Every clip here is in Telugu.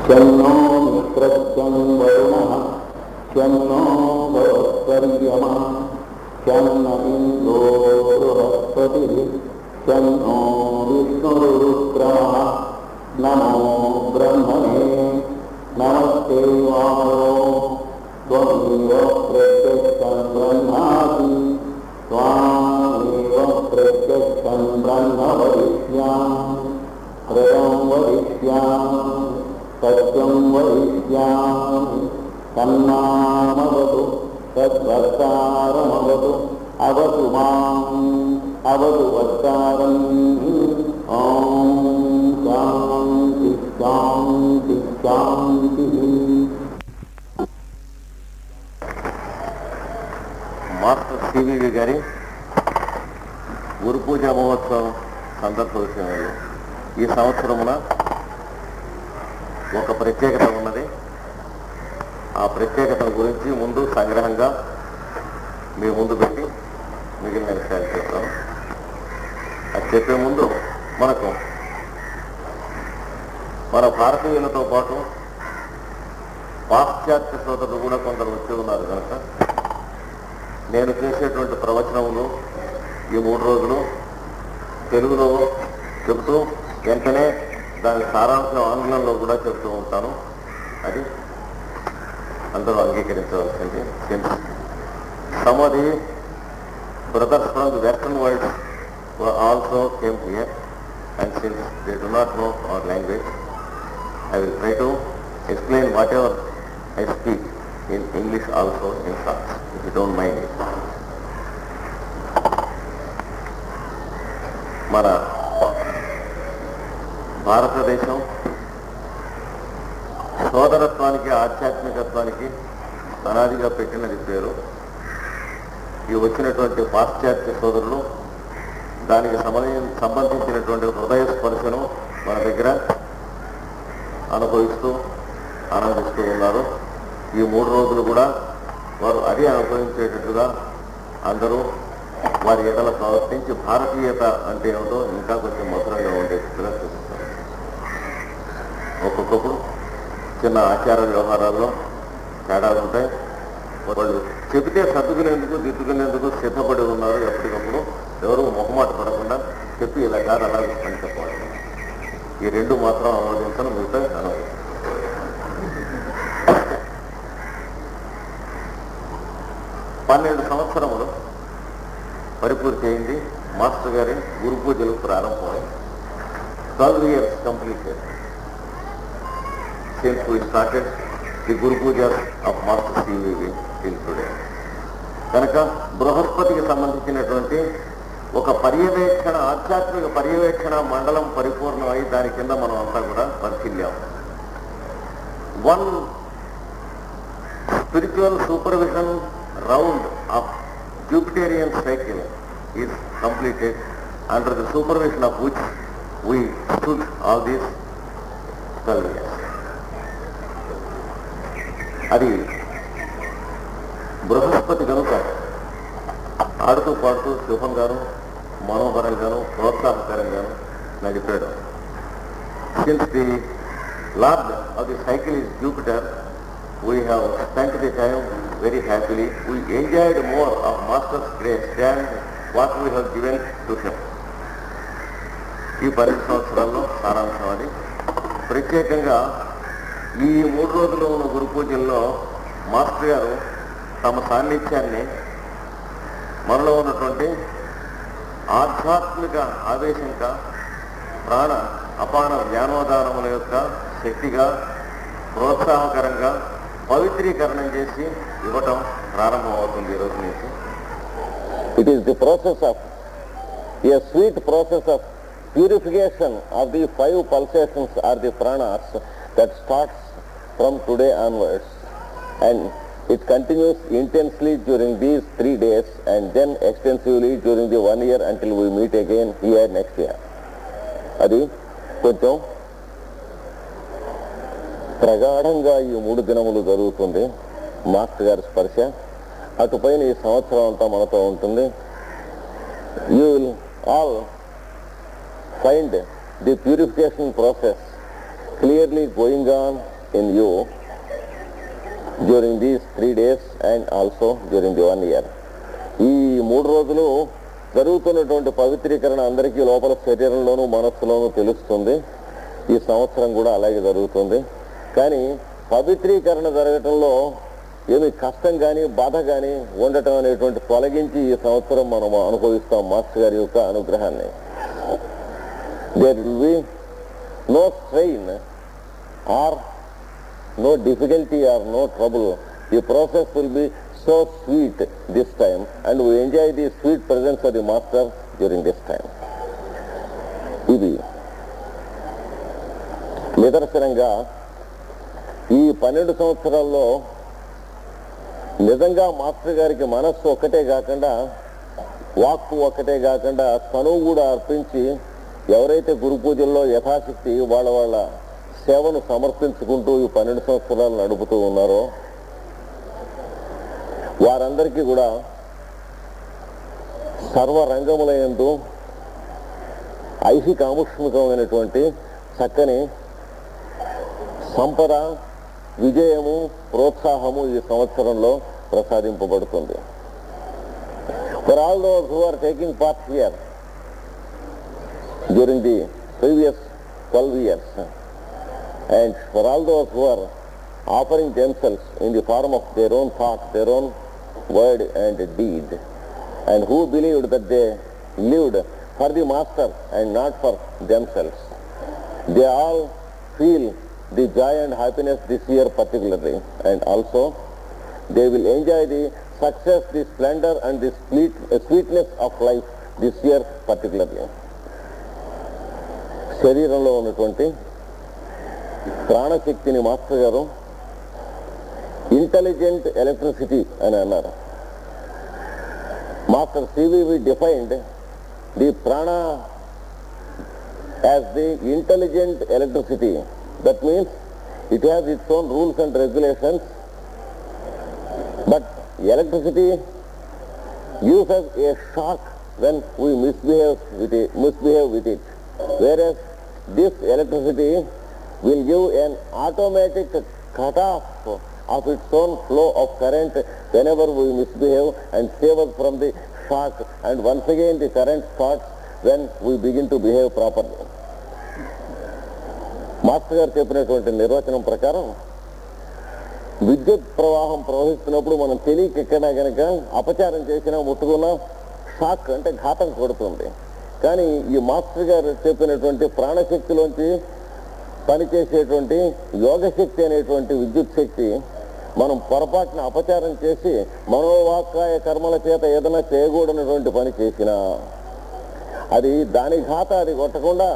शन्नो मित्रस्यं वरुणः शन्नो भवत्पर्यमा शन्न इन्द्रो बृहस्पतिः शन्नो विष्णुरुक्रमः नमो ब्रह्मणे नमस्ते वायो त्वमेव प्रत्यक्षं ब्रह्मासि त्वामेव प्रत्यक्षं ब्रह्म वदिष्यामि त्रयं वदिष्यामि सत्यं वदिष्यामि तन्नामवतु तद्वक्तारमवतु अवतु माम् अवतु वक्तारम् ॐ शान्ति शान्ति शान्तिः. మాస్టర్ సివివి గారి గురు పూజ మహోత్సవం సందర్భంలో ఈ సంవత్సరమున ఒక ప్రత్యేకత ఉన్నది. ఆ ప్రత్యేకత గురించి ముందు సంగ్రహంగా మీ ముందు పెట్టి మిగిలిన విషయాలు చెప్తాను. అది చెప్పే ముందు మనకు మన భారతీయులతో పాటు పాశ్చాత్య సోదరులు కూడా కొందరు వచ్చి ఉన్నారు కనుక నేను చేసేటువంటి ప్రవచనములు ఈ 3 రోజులు తెలుగులో చెబుతూ వెంటనే దాని సారాంశం ఆంగ్లంలో కూడా చెబుతూ ఉంటాను. అది అందరూ అంగీకరించవలసింది. Some of the brothers from the western world also came here, and since they do not know our language, I will try to explain whatever I speak in English also in short, if you don't mind it. మన భారతదేశం సోదరత్వానికి ఆధ్యాత్మికత్వానికి అనాదిగా పెట్టినది పేరు. ఈ వచ్చినటువంటి పాశ్చాత్య సోదరులు దానికి సంబంధించినటువంటి హృదయ స్పర్శను మన దగ్గర అనుభవిస్తూ ఆనందిస్తూ ఉన్నారు. ఈ 3 రోజులు కూడా వారు అది అనుభవించేటట్టుగా అందరూ వారి ఎడల ప్రవర్తించి భారతీయత అంటే ఏమిటో ఇంకా కొంచెం మధురంగా ఉండేట్టుగా చూపిస్తారు. ఒక్కొక్కప్పుడు చిన్న ఆచార వ్యవహారాల్లో తేడాలు ఉంటాయి. వాళ్ళు చెబితే సర్దుకునేందుకు దిద్దుకునేందుకు సిద్ధపడి ఉన్నారు. ఎప్పటికప్పుడు ఎవరు మొహమాట పడకుండా చెప్పి ఇలా కాదు అలా అని చెప్పాలి. ఈ 2 మాత్రం అనువదించను, మిగతా అనువదించాను. 12 సంవత్సరములు పరిపూర్తి అయింది. మాస్టర్ గారి గురు పూజలు ప్రారంభమై 12 years completed since we started the Guru Puja of Master CVV till today. కనుక బృహస్పతికి సంబంధించినటువంటి ఒక పర్యవేక్షణ, ఆధ్యాత్మిక పర్యవేక్షణ మండలం పరిపూర్ణమై దాని కింద మనం అంతా కూడా పరిశీలించాం. 1 spiritual supervision round of Jupiterian cycle is completed, under the supervision of which we stood all these 12 years. అది బృహస్పతి కనుక ఆడుతూ పాడుతూ శుభంగాను మనోహరంగాను ప్రోత్సాహకరంగాను నడిపాడు. Since the lord of the cycle is Jupiter, we have spent the time very happily. We enjoyed more of Master's grace than what we have given to him. ఈ 12 సంవత్సరాల్లో సారాంశం అది. ప్రత్యేకంగా ఈ 3 రోజులు ఉన్న గురు పూజల్లో మాస్టర్ గారు తమ సాన్నిధ్యాన్ని మనలో ఉన్నటువంటి ఆధ్యాత్మిక ఆవేశంగా, ప్రాణ అపాన జ్ఞానోదానముల యొక్క శక్తిగా, ప్రోత్సాహకరంగా పవిత్రీకరణం చేసి ఇవ్వటం ప్రారంభమవుతుంది ఈ రోజు నుంచి. It is the process of a sweet process of purification of the 5 pulsations or the pranas that starts from today onwards, and it continues intensely during these 3 days and then extensively during the 1 year until we meet again here next year. అది కొంచెం ప్రగాఢంగా ఈ 3 దినములు జరుగుతుంది. మాస్టర్ గారి స్పర్శ అటుపైన ఈ సంవత్సరం అంతా మనతో ఉంటుంది. You will all find the purification process clearly going on in you during these 3 days and also during the 1 year. ఈ 3 రోజులు జరుగుతున్నటువంటి పవిత్రీకరణ అందరికీ లోపల శరీరంలోనూ మనస్సులోనూ తెలుస్తుంది. ఈ సంవత్సరం కూడా అలాగే జరుగుతుంది. కానీ పవిత్రీకరణ జరగటంలో ఏమి కష్టం కానీ బాధ కానీ ఉండటం అనేటువంటి తొలగించి ఈ సంవత్సరం మనం అనుభవిస్తాం మాస్టర్ గారి యొక్క అనుగ్రహాన్ని. There will be no strain or no difficulty or no trouble. The process will be so sweet this time, and we enjoy the sweet presence of the Master during this time. ఇది నిదర్శనంగా ఈ 12 సంవత్సరాల్లో నిజంగా మాస్టర్ గారికి మనస్సు ఒక్కటే కాకుండా వాక్కు ఒక్కటే కాకుండా తనువు కూడా అర్పించి ఎవరైతే గురు పూజల్లో యథాశక్తి వాళ్ళ సేవను సమర్పించుకుంటూ ఈ 12 సంవత్సరాలు నడుపుతూ ఉన్నారో వారందరికీ కూడా సర్వరంగములందు ఐహికాముష్మికమైనటువంటి చక్కని సంపద, విజయము, ప్రోత్సాహము ఈ సంవత్సరంలో ప్రసాదింపబడుతుంది. For all those who are taking part here during the previous 12 years, and for all those who are offering themselves in the form of their own thought, their own word and deed, and who believed that they lived for the Master and not for themselves, they all feel the joy and happiness this year particularly, and also they will enjoy the success, the splendor and the sweetness of life this year particularly. శరీరంలో ఉన్నటువంటి ప్రాణశక్తిని మాస్టర్ గారు ఇంటెలిజెంట్ ఎలక్ట్రిసిటీ అని అన్నారు. మాస్టర్ సివివి డిఫైన్డ్ ది ప్రాణ as the intelligent electricity. That means it has its own rules and regulations, but electricity gives us a shock when we misbehave with it, whereas this electricity will give an automatic cut-off of its own flow of current whenever we misbehave and save us from the shock, and once again the current starts when we begin to behave properly. Master గారు చెప్పినటువంటి నిర్వచనం ప్రకారం విద్యుత్ ప్రవాహం ప్రవహిస్తున్నప్పుడు మనం తెలియక ఎక్కడా కనుక అపచారం చేసినా ముట్టుకున్నా షాక్ అంటే ఘాతం కొడుతుంది. కానీ ఈ మాస్టర్ గారు చెప్పినటువంటి ప్రాణశక్తిలోంచి పనిచేసేటువంటి యోగశక్తి అనేటువంటి విద్యుత్ శక్తి మనం పొరపాటున అపచారం చేసి మనోవాక్కాయ కర్మల చేత ఏదైనా చేయకూడనటువంటి పని చేసినా అది దాని ఘాత అది కొట్టకుండా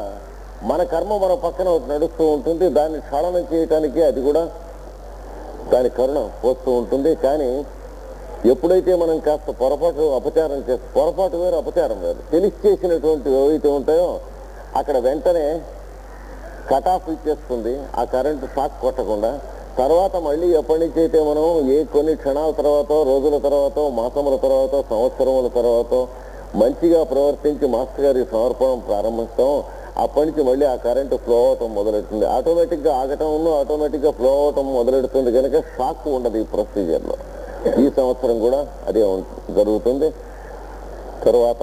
మన కర్మ మన పక్కన నడుస్తూ ఉంటుంది. దాన్ని క్షళనం చేయటానికి అది కూడా దాని కరుణ పోస్తూ ఉంటుంది. కానీ ఎప్పుడైతే మనం కాస్త పొరపాటు అపచారం చేస్తే, పొరపాటు వేరు అపచారం వేరు, తెలిసి చేసినటువంటి ఏవైతే ఉంటాయో అక్కడ వెంటనే కట్ ఆఫ్ ఇచ్చేస్తుంది ఆ కరెంటు షాక్ కొట్టకుండా. తర్వాత మళ్ళీ ఎప్పటి నుంచి అయితే మనం కొన్ని క్షణాల తర్వాత, రోజుల తర్వాత, మాసముల తర్వాత, సంవత్సరముల తర్వాత మంచిగా ప్రవర్తించి మాస్టర్ గారి సమర్పణం ప్రారంభిస్తాం, అప్పటి నుంచి మళ్ళీ ఆ కరెంటు ఫ్లో అవటం మొదలెడుతుంది. ఆటోమేటిక్గా ఆగటంలో ఆటోమేటిక్గా ఫ్లో అవటం మొదలెడుతుంది కనుక షాక్ ఉండదు ఈ ప్రొసీజర్లో. ఈ సంవత్సరం కూడా అదే జరుగుతుంది. తర్వాత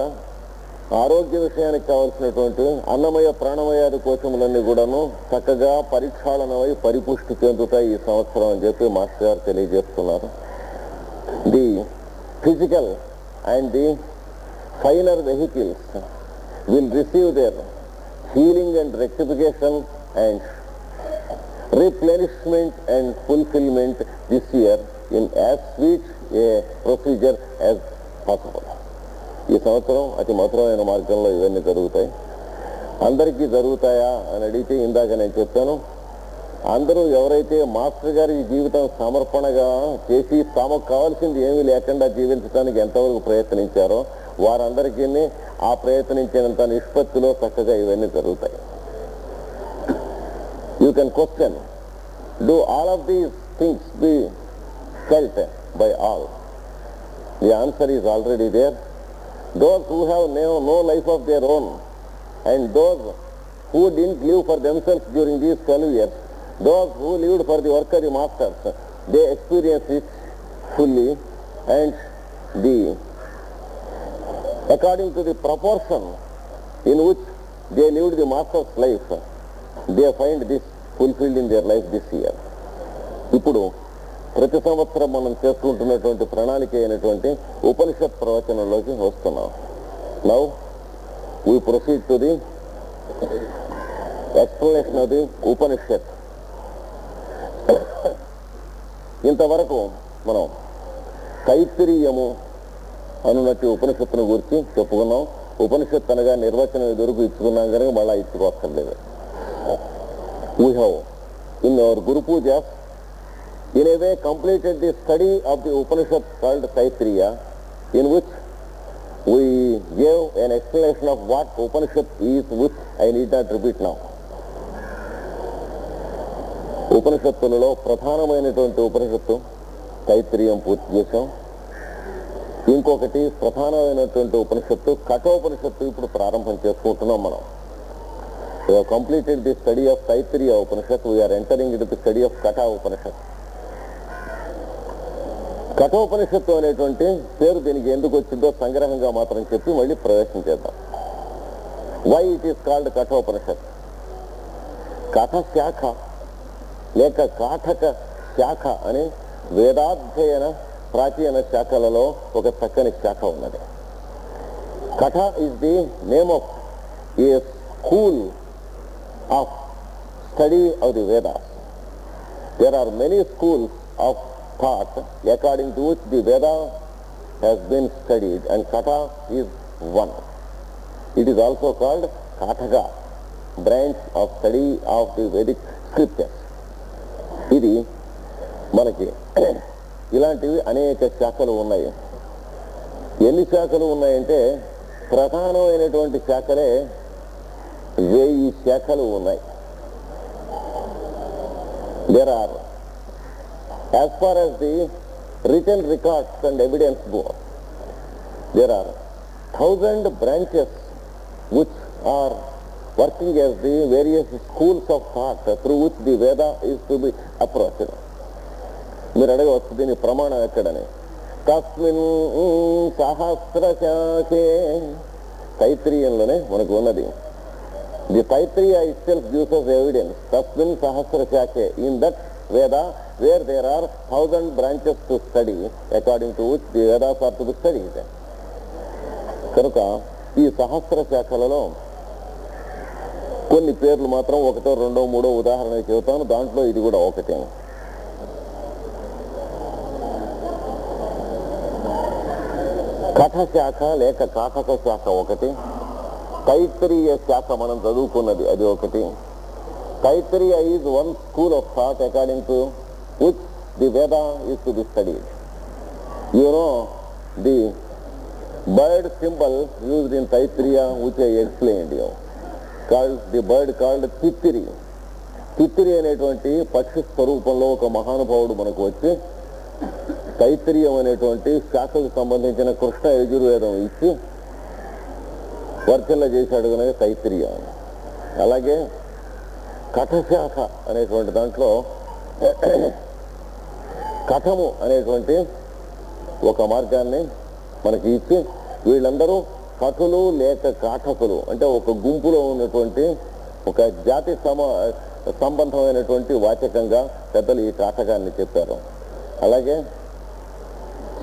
ఆరోగ్య విషయానికి కావలసినటువంటి అన్నమయ ప్రాణమయాది కోశములన్నీ కూడాను చక్కగా పరిక్షాళనమై పరిపుష్టి చెందుతాయి ఈ సంవత్సరం అని చెప్పి మాస్టర్ గారు తెలియజేస్తున్నారు. The physical and the finer vehicles will receive their healing and rectification and replenishment and fulfillment this year in as sweet a procedure as possible. ఈ సంవత్సరం అతి మధురమైన మార్గంలో ఇవన్నీ జరుగుతాయి. అందరికీ జరుగుతాయా అని అడిగితే ఇందాక నేను చెప్పాను, అందరూ ఎవరైతే మాస్టర్ గారి జీవితం సమర్పణగా చేసి తమకు కావాల్సింది ఏమీ లేకుండా జీవించడానికి ఎంతవరకు ప్రయత్నించారో వారందరికీ ఆ ప్రయత్నించినంత నిష్పత్తిలో చక్కగా ఇవన్నీ జరుగుతాయి. You can question, do all of these things be felt by all? The answer is already there. Those who have no life of their own and those who didn't live for themselves during these 12 years, those who lived for the work of the masters, they experienced it fully, and according to the proportion in which they lived the master's life, they find this fulfilled in their life this year. ఇప్పుడు ప్రతి సంవత్సరం మనం చేసుకుంటున్నటువంటి ప్రణాళిక అయినటువంటి ఉపనిషత్ ప్రవచనంలోకి వస్తున్నాం. Now we proceed to the explanation of the ఉపనిషత్. ఇంతవరకు మనం తైత్తిరీయము అనున్నట్టు ఉపనిషత్తును గురించి చెప్పుకున్నాం. ఉపనిషత్తు అనగా నిర్వచనం ఎదురుకు ఇచ్చుకున్నాం కనుక మళ్ళా ఇచ్చుకోక్కర్లేదు. We have in our Guru Puja in a way completed the study of the Upanishad called Taittiriya, in which we gave an explanation of what Upanishad is, which I need not repeat now. ఉపనిషత్తులలో ప్రధానమైనటువంటి ఉపనిషత్తు తైత్తిరీయం పూర్తి చేశాం. ఇంకొకటి ప్రధానమైనటువంటి ఉపనిషత్తు కఠోపనిషత్తు ఇప్పుడు ప్రారంభం చేసుకుంటున్నాం మనం. We have completed the study of Taittiriya Upanishad. We are entering into the study of Katha Upanishad. కఠోపనిషత్తు అనేటువంటి పేరు దీనికి ఎందుకు వచ్చిందో సంగ్రహంగా మాత్రం చెప్పి మళ్ళీ ప్రవేశం చేద్దాం. Why it is called Kathopanishad? కథ శాఖ లేక కాఠక శాఖ అని వేదాధ్యయన ప్రాచీన శాఖలలో ఒక చక్కని శాఖ ఉన్నది. కథ is the name of A school of study of the Vedas. There are many schools of thought according to which the Veda has been studied, and Katha is one. It is also called Kathaka, branch of study of the Vedic scriptures. ఇది మనకి ఇలాంటివి అనేక శాఖలు ఉన్నాయి. ఎన్ని శాఖలు ఉన్నాయంటే ప్రధానమైనటువంటి శాఖలే 1000 శాఖలు ఉన్నాయి. There are, as far as the written records and evidence go, there are 1000 branches which are working as the various schools of thought through which the Veda is to be approached. మీరు అడగవచ్చు దీని ప్రమాణం ఎక్కడని. తస్మిన్ సహస్రశాఖే, తైత్తిరీయంలోనే మనకు ఉన్నది. The Taittiriya itself gives us evidence. Tasmin Sahasrashake, in that Veda where there are 1000 branches to study, according to which the Vedas are to be studied. కనుక ఈ సహస్ర శాఖలలో కొన్ని పేర్లు మాత్రం 1, 2, 3 ఉదాహరణ చెబుతాను. దాంట్లో ఇది కూడా ఒకటే. కథ శాఖ లేక కాఠక శాఖ ఒకటి. తైత్తరీయ శాఖ మనం చదువుకున్నది అది ఒకటి. Taittiriya is one school of thought according to which the Veda is to be studied. You know the bird symbol used in Taittiriya, which I explained you, called the bird called తిత్తిరి. తిత్తిరి అనేటువంటి పక్షి స్వరూపంలో ఒక మహానుభావుడు మనకు వచ్చి తైత్తరీయం అనేటువంటి శాఖకు సంబంధించిన కృష్ణ యజుర్వేదం ఇచ్చి వర్చల్ల చేశాడు కనుక తైత్తరీయ. అలాగే కథశాఖ అనేటువంటి దాంట్లో కథము అనేటువంటి ఒక మార్గాన్ని మనకి ఇచ్చి వీళ్ళందరూ కథులు లేక కాఠకులు అంటే ఒక గుంపులో ఉన్నటువంటి ఒక జాతి సంబంధమైనటువంటి వాచకంగా పెద్దలు ఈ కాఠకాన్ని చెప్పారు. అలాగే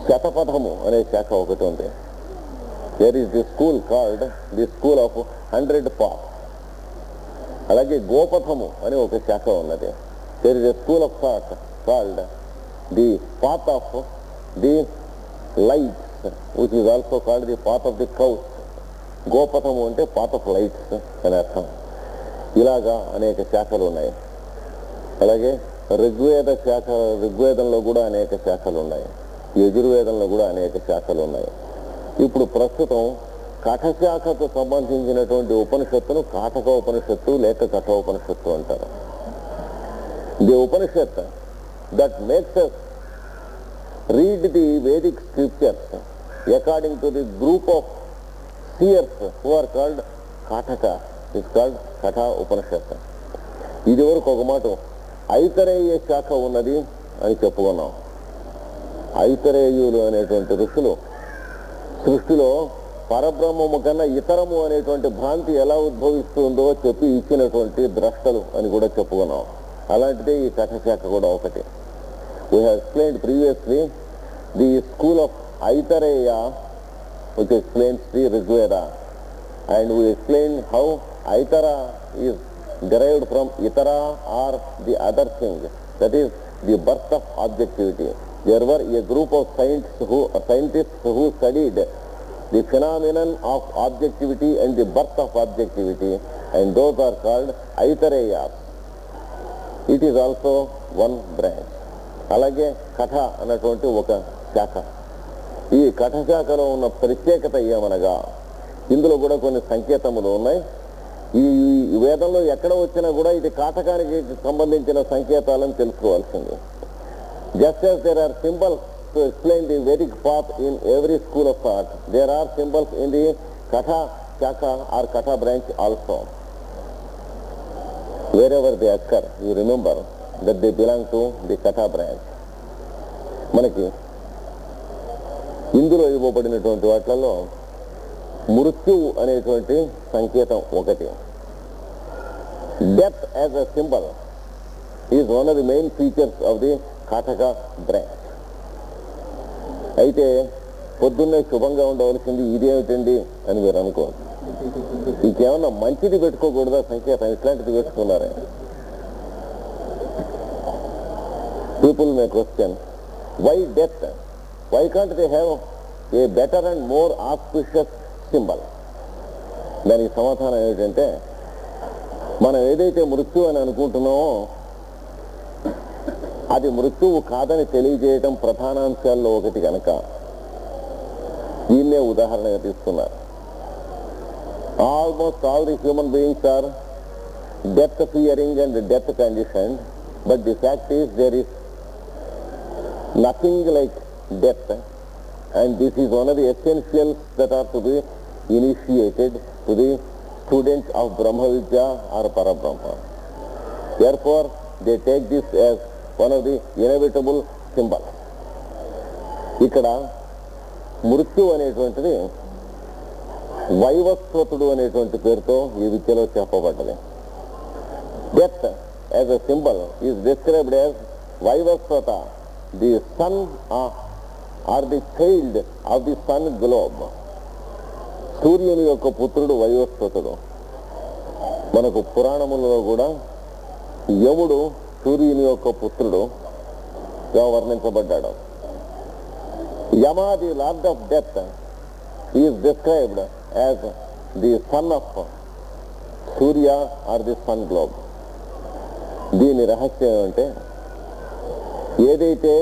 శతపథము అనే శాఖ ఒకటి ఉంది. There is the school called the school of 100 paths. అలాగే గోపథము అనే ఒక శాఖ ఉన్నది. There is a school of thought called the path of the lights, which is also called the path of the cows. గోపథము అంటే path of lights అని అర్థం. ఇలాగా అనేక శాఖలు ఉన్నాయి. అలాగే ఋగ్వేద శాఖ, ఋగ్వేదంలో కూడా అనేక శాఖలు ఉన్నాయి. యజుర్వేదంలో కూడా అనేక శాఖలు ఉన్నాయి. ఇప్పుడు ప్రస్తుతం కఠశాఖకు సంబంధించినటువంటి ఉపనిషత్తును కాఠక ఉపనిషత్తు లేక కఠోపనిషత్తు అంటారు. The Upanishad that makes us read the Vedic scriptures according to the group of seers who are called Kathaka is called Katha Upanishad. ఇది వరకు ఒక మాట ఐతరేయ శాఖ ఉన్నది అని చెప్పుకున్నాం. ఐతరేయులు అనేటువంటి ఋషులు సృష్టిలో పరబ్రహ్మము కన్నా ఇతరము అనేటువంటి భ్రాంతి ఎలా ఉద్భవిస్తుందో చెప్పి ఇచ్చినటువంటి ద్రష్టలు అని కూడా చెప్పుకున్నాం. అలాంటిదే ఈ కథశాఖ కూడా ఒకటి. We have explained previously the school of Aitareya which explains the Rigveda, and we explained how Aitara is derived from Itara or the other thing, that is the birth of objectivity. There were a group of scientists who studied the phenomenon of objectivity and the birth of objectivity, and those are called Aitareyas. It is also one branch. అలాగే కథ అన్నటువంటి ఒక శాఖ. ఈ కథశాఖలో ఉన్న ప్రత్యేకత ఏమనగా ఇందులో కూడా కొన్ని సంకేతములు ఉన్నాయి. ఈ వేదంలో ఎక్కడ వచ్చినా కూడా ఇది కాటకానికి సంబంధించిన సంకేతాలను తెలుసుకోవాల్సింది. Just as there are symbols to explain the Vedic path in every school of thought, there are symbols in the Katha శాఖ or Katha branch also. Wherever they occur, you remember that they belong to the Katha branch. మనకి ఇందులో ఇవ్వబడినటువంటి వాటిలలో మృత్యువు అనేటువంటి సంకేతం ఒకటి. Death as a symbol is one of the main features of the Kathaka branch. అయితే పొద్దున్నే శుభంగా ఉండవలసింది ఇదేమిటండి అని మీరు అనుకోవచ్చు. ఇంకేమన్నా మంచిది పెట్టుకోకూడదా సంకేతం, ఇట్లాంటిది పెట్టుకున్నారే. People may question, why death? Why can't they have a better and more auspicious symbol? దానికి సమాధానం ఏంటంటే, మనం ఏదైతే మృత్యు అని అనుకుంటున్నామో అది మృత్యువు కాదని తెలియజేయటం ప్రధానాంశాల్లో ఒకటి కనుక దీన్నే ఉదాహరణగా తీసుకున్నారు. Almost all the human beings are death fearing and death condition, but the fact is there is nothing like death, and this is one of the essentials that are to be initiated to the students of Brahma Vidya or Parabrahma. Therefore, they take this as one of the inevitable symbols. ఇక్కడ మృత్యు అనేటువంటిది వైవస్వతుడు అనేటువంటి పేరుతో ఈ విద్యలో చెప్పబడ్డది. Death as a symbol is described as Vaivasvata, the sun or the child of the sun globe. సూర్యుని యొక్క పుత్రుడు వైవస్వతుడు. మనకు పురాణములలో కూడా యముడు సూర్యుని యొక్క పుత్రుడుగా వర్ణించబడ్డాడు. Yama, the lord of death, is described as the son of Surya or the sun globe. దీని రహస్యం ఏమంటే, ఏదైతే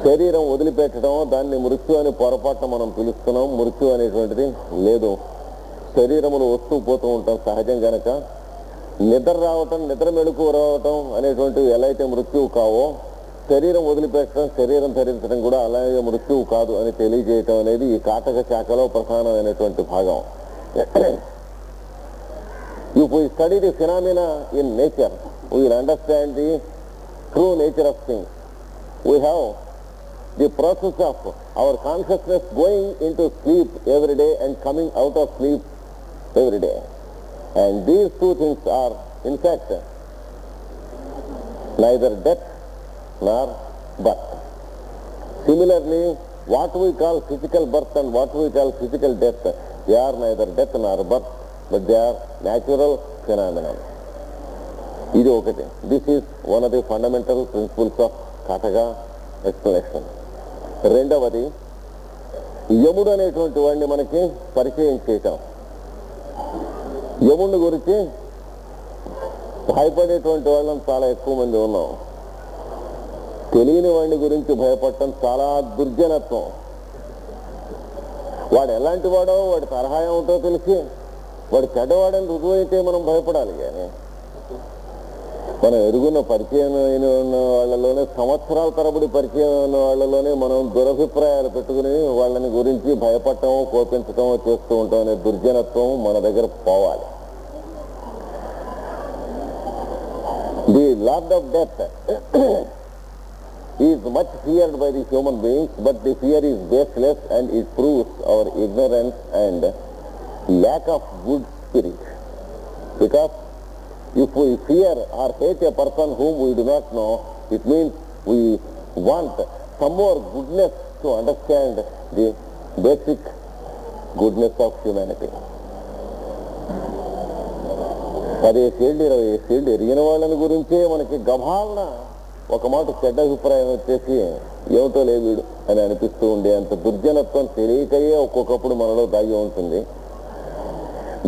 శరీరం వదిలిపెట్టడం దాన్ని మృత్యు అని పొరపాటున మనం పిలుస్తున్నాం. మృత్యు అనేటువంటిది లేదు. శరీరములు వస్తూ పోతూ ఉంటాం సహజం కనుక నిద్ర రావటం, నిద్ర మెళుకు రావటం అనేటువంటివి ఎలా అయితే మృత్యువు కావో, శరీరం వదిలిపెట్టడం, శరీరం ధరించడం కూడా అలాగే మృత్యువు కాదు అని తెలియజేయటం అనేది ఈ కాటక శాఖలో ప్రధానమైనటువంటి భాగం. If we study the phenomena in nature, we will understand the true nature of things. We have the process of our consciousness going into sleep every day and coming out of sleep every day. And these two things are, in fact, neither death nor birth. Similarly, what we call physical birth and what we call physical death, they are neither death nor birth, but they are natural phenomena. ఇది ఒకటి. This is one of the fundamental principles of Kathaka explanation. రెండవది, యముడు అనేటువంటి వాడిని మనకి పరిచయం చేయటం. యముడిని గురించి భయపడేటువంటి వాళ్ళం చాలా ఎక్కువ మంది ఉన్నాం. తెలియని వాడిని గురించి భయపడటం చాలా దుర్జనత్వం. వాడు ఎలాంటి వాడో, వాడి తరహా ఏమిటో తెలిసి వాడు చెడ్డవాడని రుజువైతే మనం భయపడాలి. కానీ మనం ఎరుగున్న పరిచయం అయిన వాళ్ళలోనే, సంవత్సరాల తరబడి పరిచయం అయిన వాళ్ళలోనే మనం దురభిప్రాయాలు పెట్టుకుని వాళ్ళని గురించి భయపడటమో కోపించటమో చేస్తూ ఉంటాం అనే దుర్జనత్వం మన దగ్గర పోవాలి. Lord of Death is much feared by the human beings, but the fear is baseless and it proves our ignorance and lack of good spirit. Because if we fear or hate a person whom we do not know, it means we want some more goodness to understand the basic goodness of humanity. 10 ఏళ్ళు 20 ఏళ్ళు ఎరిగిన వాళ్ళని గురించే మనకి గభాలన ఒక మాట చెడ్డ అభిప్రాయం వచ్చేసి ఏమిటో లేవీడు అని అనిపిస్తూ ఉండే అంత దుర్జనత్వం తెలియకయే ఒక్కొక్కప్పుడు మనలో దాగి ఉంటుంది.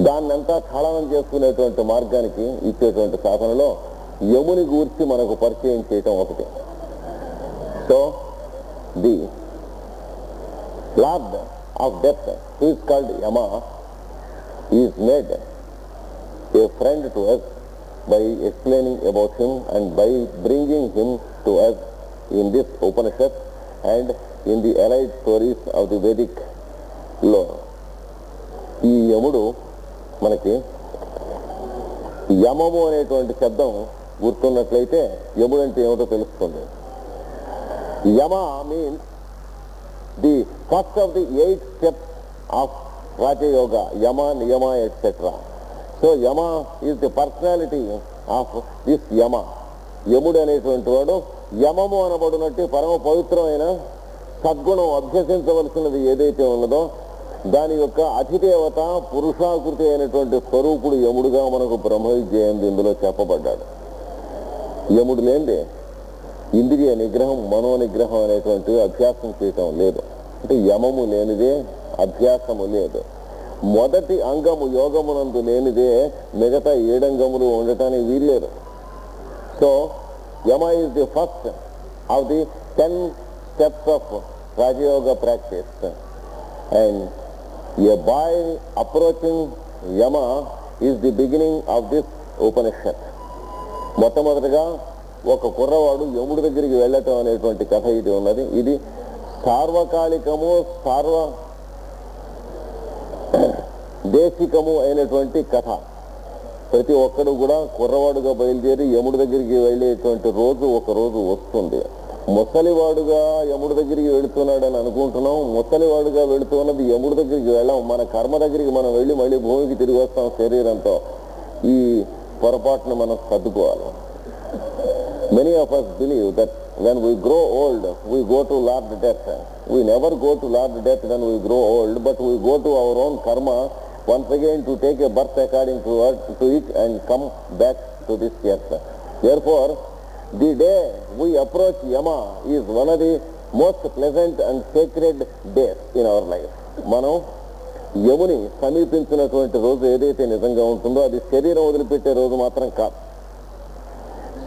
దాన్నంతా ఖళనం చేసుకునేటువంటి మార్గానికి ఇచ్చేటువంటి సాధనలో యముని గూర్చి మనకు పరిచయం చేయటం ఒకటి. So the lord of death who is called Yama is made a friend to us by explaining about him and by bringing him to us in this Upanishad and in the allied stories of the Vedic lore. ఈ యముడు మనకి యమము అనేటువంటి శబ్దం గుర్తున్నట్లయితే యముడు అంటే ఏమిటో తెలుస్తుంది. Yama means the first of the 8 steps of Rajayoga, yama niyama etcetera. So Yama is the personality of this Yama. యముడు అనేటువంటి వాడు యమము అనబడినట్టు పరమ పవిత్రమైన సద్గుణం అభ్యసించవలసినది ఏదైతే ఉన్నదో దాని యొక్క అధిదేవత పురుషాకృతి అయినటువంటి స్వరూపుడు యముడుగా మనకు బ్రహ్మవిద్య ఇందులో చెప్పబడ్డాడు. యముడు లేనిదే ఇంద్రియ నిగ్రహం, మనో నిగ్రహం అనేటువంటి అభ్యాసం చేయటం లేదు. అంటే యమము లేనిదే అభ్యాసము లేదు. మొదటి అంగము యోగమునందు లేనిదే మిగతా 7 అంగములు ఉండటానికి వీల్లేదు. So Yama is the first of the 10 steps of Rajayoga practice. And a boy approaching Yama is the beginning of this Upanishad. మొట్టమొదటిగా ఒక కుర్రవాడు యముడి దగ్గరికి వెళ్ళటం అనేటువంటి కథ ఇది ఉన్నది. ఇది సార్వకాలికము, దేశికము అయినటువంటి కథ. ప్రతి ఒక్కడు కూడా కుర్రవాడుగా బయలుదేరి యముడి దగ్గరికి వెళ్ళేటువంటి రోజు ఒక రోజు వస్తుంది. ముసలివాడుగా యముడి దగ్గరికి వెళుతున్నాడని అనుకుంటున్నాం. ముసలివాడుగా వెళుతున్నది యముడి దగ్గరికి వెళ్ళాం. మన కర్మ దగ్గరికి మనం వెళ్ళి మళ్ళీ భూమికి తిరిగి వస్తాం శరీరంతో. ఈ పొరపాటును మనం సర్దుకోవాలి. Many of us believe that when we grow old, we go to Lord Death. We never go to Lord Death when we grow old, but we go to our own karma once again to take a birth according to it and come back to this earth. Therefore, the day we approach Yama is one of the most pleasant and sacred days in our life. మనం యముని సమీపించినటువంటి రోజు ఏదైతే నిజంగా ఉంటుందో అది శరీరం వదిలిపెట్టే రోజు మాత్రం కాదు,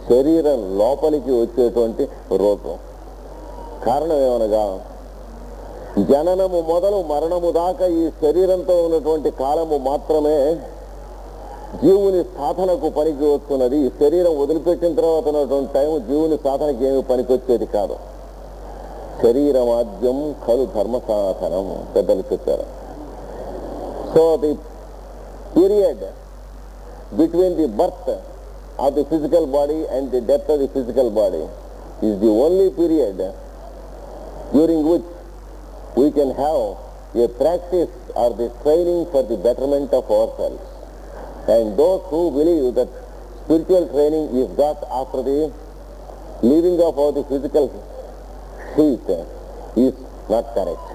శరీరం లోపలికి వచ్చేటువంటి రోజు. కారణం ఏమనగా జననము మొదలు మరణము దాకా ఈ శరీరంతో ఉన్నటువంటి కాలము మాత్రమే జీవుని సాధనకు పనికి వస్తున్నది. ఈ శరీరం వదిలిపెట్టిన తర్వాత ఉన్నటువంటి టైం జీవుని సాధనకి ఏమి పనికొచ్చేది కాదు. శరీరమాద్యం ఖలు ధర్మ సాధనం పెద్దలు చెప్పారు. So the period between the birth of the physical body and the death of the physical body is the only period during which we can have a practice or the training for the betterment of ourselves. And those who believe that spiritual training is got after the leaving of the physical sheath is not correct.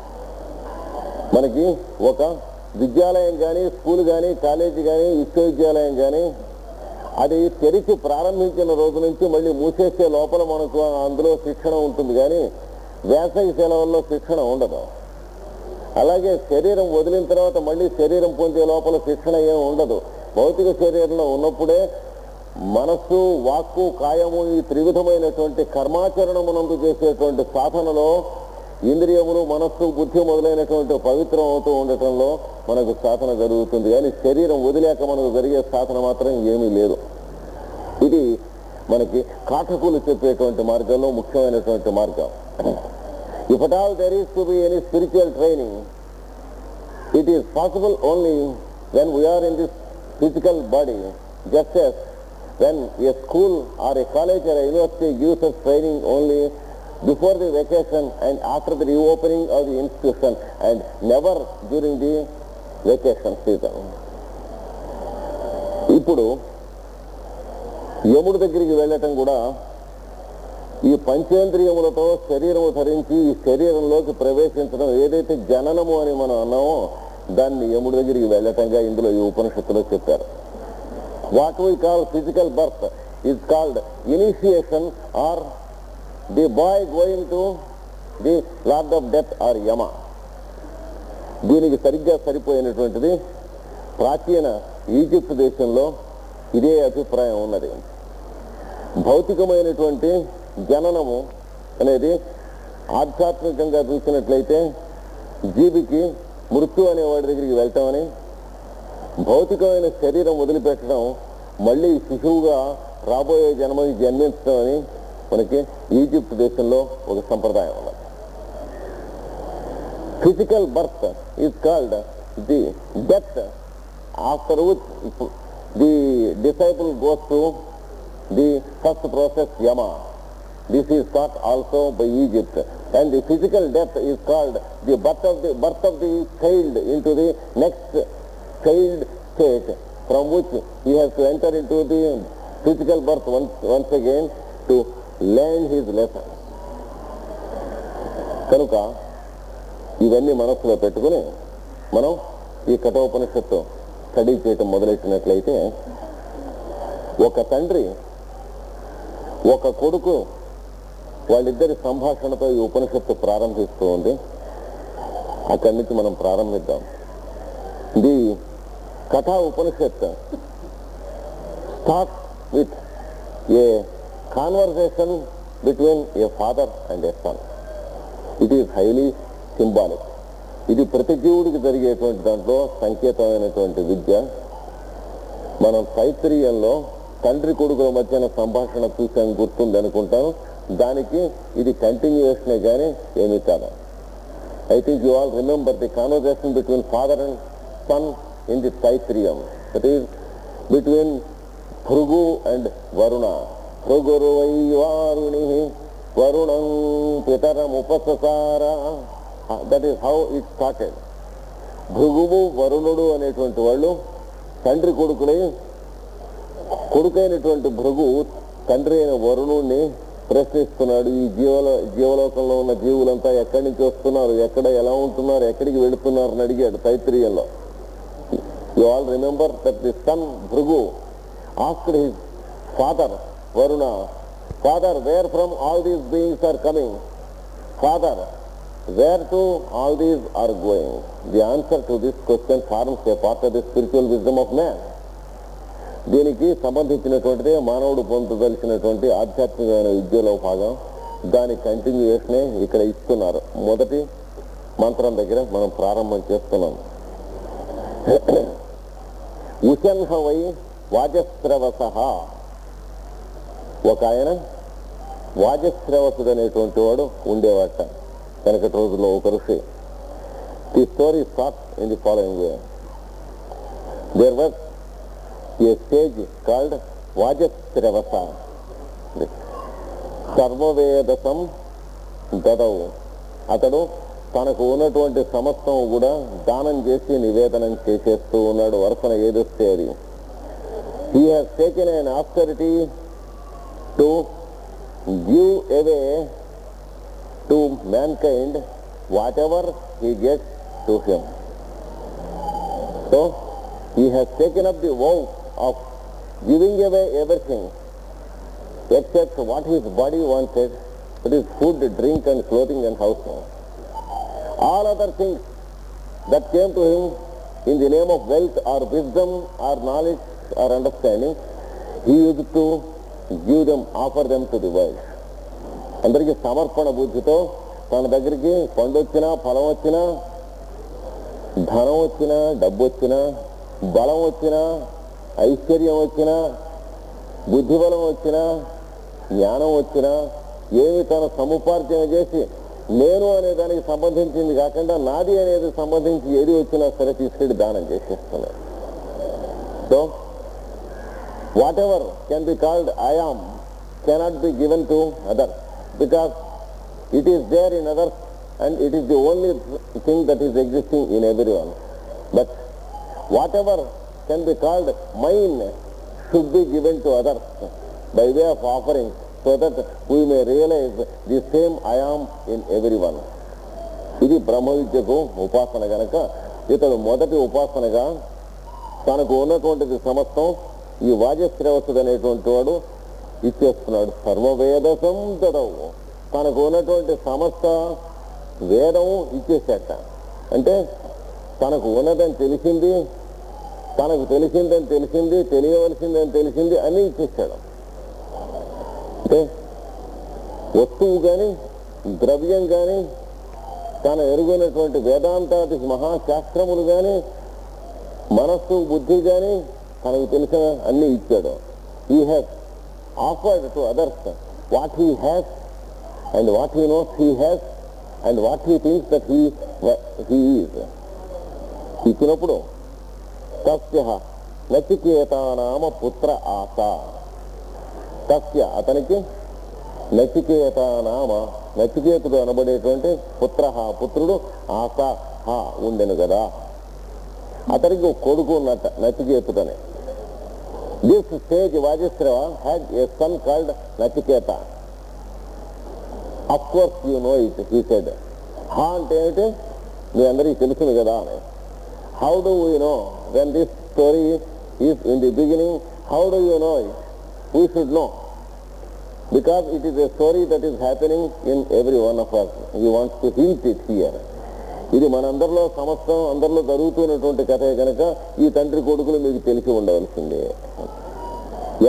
మనకి ఒక విద్యాలయం కానీ, స్కూల్ కానీ, కాలేజీ కానీ, విశ్వవిద్యాలయం కానీ అది తెరిచి ప్రారంభించిన రోజు నుంచి మళ్ళీ మూసేసే లోపల మనకు అందులో శిక్షణ ఉంటుంది, కానీ వేసవి సెలవుల్లో శిక్షణ ఉండదు. అలాగే శరీరం వదిలిన తర్వాత మళ్ళీ శరీరం పొందే లోపల శిక్షణ ఏమి ఉండదు. భౌతిక శరీరంలో ఉన్నప్పుడే మనస్సు, వాక్కు, కాయము ఈ త్రివిధమైనటువంటి కర్మాచరణమునందు చేసేటువంటి సాధనలో ఇంద్రియములు, మనస్సు, బుద్ధి మొదలైనటువంటి పవిత్రం అవుతూ ఉండటంలో మనకు సాధన జరుగుతుంది. కానీ శరీరం వదిలేక మనకు జరిగే సాధన మాత్రం ఏమీ లేదు. ఇది మనకి కాఠకులు చెప్పేటువంటి మార్గంలో ముఖ్యమైనటువంటి మార్గం. If at all there is to be any spiritual training, it is possible only when we are in this physical body, just as when a school or a college or a university gives us training only before the vacation and after the reopening of the institution and never during the vacation season. ఇప్పుడు యముడి దగ్గరికి వెళ్ళటం కూడా ఈ పంచేంద్రియములతో శరీరము ధరించి ఈ శరీరంలోకి ప్రవేశించడం ఏదైతే జననము అని మనం అన్నామో దాన్ని యముడి దగ్గరికి వెళ్ళటంగా ఇందులో ఈ ఉపనిషత్తులో చెప్పారు. What we call physical birth is called initiation or the boy going to the lord of death or Yama. దీనికి సరిగ్గా సరిపోయినటువంటిది ప్రాచీన ఈజిప్ట్ దేశంలో ఇదే అభిప్రాయం ఉన్నది. భౌతికమైనటువంటి జననము అనేది ఆధ్యాత్మికంగా చూసినట్లయితే జీవికి మృత్యు అనే వాడి దగ్గరికి వెళ్తామని, భౌతికమైన శరీరం వదిలిపెట్టడం మళ్ళీ శిశువుగా రాబోయే జన్మకి జన్మించడం అని మనకి ఈజిప్ట్ దేశంలో ఒక సంప్రదాయం ఉన్నది. Physical birth is called the death after which the disciple goes to the first process Yama. This is taught also by Egypt, and the physical death is called the birth of the child into the next child state, from which he has to enter into the physical birth once again to learn his lesson. కనుక ఇవన్నీ మనస్సులో పెట్టుకుని మనం ఈ కఠోపనిషత్తు స్టడీ చేయటం మొదలెట్టినట్లయితే, ఒక తండ్రి ఒక కొడుకు వాళ్ళిద్దరి సంభాషణతో ఈ ఉపనిషత్తు ప్రారంభిస్తూ ఉంది. అక్కడి నుంచి మనం ప్రారంభిద్దాం. The Katha Upanishad start with a conversation between a father and a son. It is highly symbolic. ఇది ప్రతి జీవుడికి జరిగేటువంటి దాంట్లో సంకేతమైనటువంటి విద్య. మనం తైత్రీయంలో తండ్రి కొడుకుల మధ్యన సంభాషణ చూసాం, గుర్తుంది అనుకుంటాను. దానికి ఇది కంటిన్యూషనే కానీ ఏమీ కాదు. I think you all remember the conversation between father and son in the Taittiriyam. That is between Bhrigu and Varuna. భృగురువై వారుణి వరుణం పితరముపససార. That is how it started. భృగువు వరుణుడు అనేటువంటి వాళ్ళు తండ్రి కొడుకులై, కొడుకైనటువంటి భృగు తండ్రి అయిన వరుణుడిని ప్రశ్నిస్తున్నాడు. ఈ జీవలోకంలో ఉన్న జీవులంతా ఎక్కడి నుంచి వస్తున్నారు, ఎక్కడ ఎలా ఉంటున్నారు, ఎక్కడికి వెళుతున్నారు అని అడిగాడు తైత్రీయంలో. You all remember that the son Bhrigu asked his father Varuna, father where from all these beings are coming, father where to all these are going. The answer to this question forms a part of the spiritual wisdom of man. దీనికి సంబంధించినటువంటిదే మానవుడు పొందదలిచినటువంటి ఆధ్యాత్మికమైన విద్యలో భాగం. దాని కంటిన్యూషనే ఇక్కడ ఇస్తున్నారు. మొదటి మంత్రం దగ్గర మనం ప్రారంభం చేస్తున్నాం. ఉషన్హవై వాజస్రవస. ఒక ఆయన వాజస్రవసుడు అనేటువంటి వాడు ఉండేవాట వెనకటి రోజుల్లో, ఒక ఋషి. The story starts in the following way. There was a sage called Vajasravasa. సర్వవేదసం దదవు. అతడు తనకు ఉన్నటువంటి సమస్తం కూడా దానం చేసి నివేదనం చేసేస్తూ ఉన్నాడు, వరుసన ఏదొస్తే అది. He has taken an austerity to give away to mankind whatever he gets to him. So he has taken up the vow of giving away everything except what his body wanted, that is food, drink and clothing and housing. All other things that came to him in the name of wealth or wisdom or knowledge or understanding, he used to give them, offer them to the world. అందరికీ సమర్పణ బుద్ధితో తన దగ్గరికి పండు వచ్చినా, ఫలం వచ్చినా, ధనం వచ్చినా, డబ్బు వచ్చినా, బలం వచ్చినా, ఐశ్వర్యం వచ్చినా, బుద్ధిబలం వచ్చినా, జ్ఞానం వచ్చినా, ఏమి తన సముపార్జన చేసి నేను అనే దానికి సంబంధించింది కాకుండా నాది అనేది సంబంధించి ఏది వచ్చినా సరే తీసుకెళ్ళి దానం చేసేస్తున్నాడు. So whatever can be called I am cannot be given to others, because it is there in others and it is the only thing that is existing in everyone. But whatever can be called mine should be given to others by way of offering, so that we may realize the same I am in everyone. ఇది బ్రహ్మ విద్యకు ఉపాసన గనక ఇతడు మొదటి ఉపాసనగా తనకు ఉన్నటువంటిది సమస్తం ఈ వాజశ్రవసుడు అనేటువంటి వాడు ఇచ్చేస్తున్నాడు. సర్వవేద సంతదవు, తనకు ఉన్నటువంటి సమస్త వేదం ఇచ్చేసేట. అంటే తనకు ఉన్నదని తెలిసింది, తనకు తెలిసిందని తెలిసింది, తెలియవలసిందని తెలిసింది అన్నీ ఇచ్చేసాడు. అంటే వస్తువు కానీ ద్రవ్యం కానీ తన ఎరుగునటువంటి వేదాంతాది మహాశాస్త్రములు కానీ మనస్సు బుద్ధి కానీ తనకు తెలిసిన అన్నీ ఇచ్చాడు. He has offered to others what he has and what he knows he has and what he thinks that he is. ఇచ్చినప్పుడు తస్య నచికేతానామ పుత్ర ఆశ, తస్య అతనికి నచికేత నామ, నచికేతుడు అనబడేటువంటి పుత్ర, పుత్రుడు ఆశ ఉండెను కదా. అతనికి కొడుకు ఉన్నట్ట నచికేతుడని. This sage Vajashrava had a son called Nachiketa. Of course you know it, he said. అంటే ఏమిటి, మీ అందరికీ తెలుసును కదా అని. How do you know when this story is in the beginning? How do you know it? We should know, because it is a story that is happening in every one of us. He wants to hint it here. ఇది మనందరిలో సమస్తం అందరిలో జరుగుతున్నటువంటి కథే కనుక ఈ తండ్రి కొడుకులు మీకు తెలిసి ఉండవలసిందే.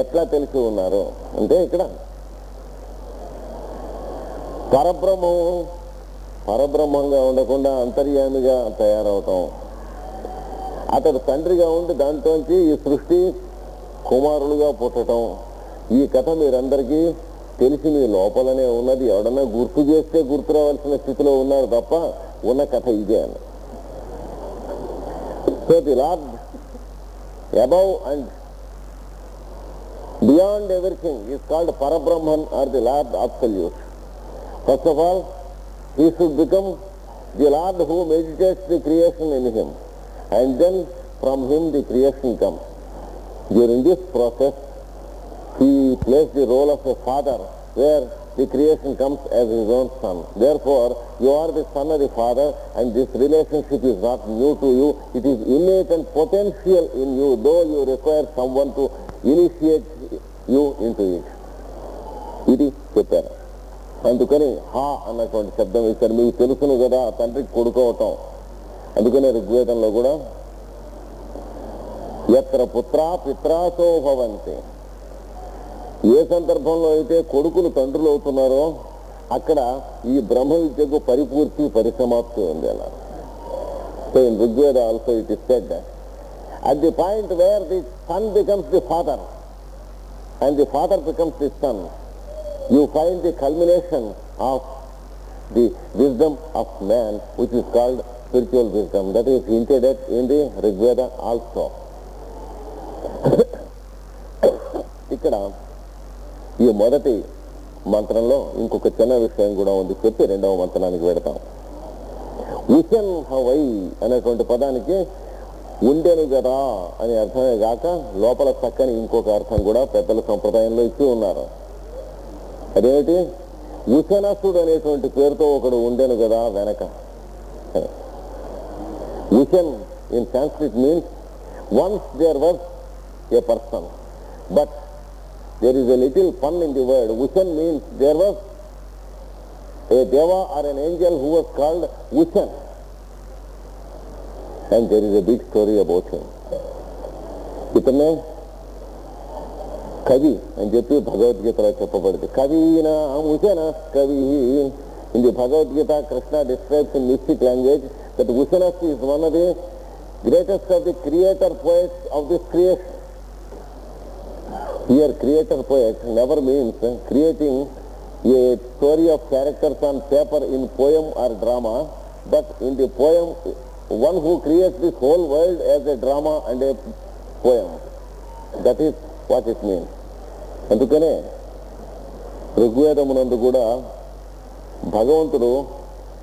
ఎట్లా తెలిసి ఉన్నారు అంటే ఇక్కడ పరబ్రహ్మంగా ఉండకుండా అంతర్యామిగా తయారవటం, అతడు తండ్రిగా ఉండి దాంట్లోంచి ఈ సృష్టి కుమారులుగా పుట్టడం, ఈ కథ మీరందరికీ తెలిసి మీ లోపలనే ఉన్నది. ఎవడన్నా గుర్తు చేస్తే గుర్తు రావాల్సిన స్థితిలో ఉన్నారు తప్ప ఉన్న కథ ఇదే అని. So the lord above and beyond everything is called Parabrahman or the lord absolute. First of all he should become the Lord who meditates the creation in him, and then from him the creation comes. During this process he plays the role of a father, where the creation comes as his own son. Therefore you are the son of the father, and this relationship is not new to you. It is innate and potential in you, though you require someone to initiate you into it. ఇది చెప్పారు. అందుకని హా అన్నటువంటి శబ్దం ఇచ్చారు. మీకు తెలుసును కదా తండ్రికి కొడుకోవటం. అందుకనే ఋగ్వేదంలో కూడా ఎత్ర పుత్రా పిత్రాసో భవంతి, ఏ సందర్భంలో అయితే కొడుకులు తండ్రులు అవుతున్నారో అక్కడ ఈ బ్రహ్మ విద్యకు పరిపూర్తి పరిసమాప్తి ఉంది అన్నారు. So in Rigveda also it is said at the point where the sun becomes the father and the father becomes the son, you find the culmination of the wisdom of man, which is called spiritual wisdom. That is hinted at in the Rigveda also. ఇక్కడ ఈ మొదటి మంత్రంలో ఇంకొక చిన్న విషయం కూడా ఉంది, చెప్పి రెండవ మంత్రానికి వెడతాం. విషన్ హవై అనేటువంటి పదానికి ఉండెను కదా అనే అర్థమే కాక లోపల చక్కని ఇంకొక అర్థం కూడా పెద్దల సంప్రదాయంలో ఇచ్చి ఉన్నారు. అదేమిటి, ఉశనసుడు అనేటువంటి పేరుతో ఒకడు ఉండెను కదా వెనక. Ushan in Sanskrit means once there was a person, but there is a little fun in the word. Ushan means there was a deva or an angel who was called Ushan, and there is a big story about him. ఇతనే కవి అని చెప్పి భగవద్గీతలో చెప్పబడింది. కవినా Ushana Kavi. In the Bhagavad Gita Krishna describes in mystic language that Ushanas is one of the greatest of the creator poets of this creation. Here creator poet never means creating a story of characters on paper in poem or drama, but in the poem one who creates this whole world as a drama and a poem. That is what it mean. అందుకనే ఋగ్వేదమునందు కూడా భగవంతుడు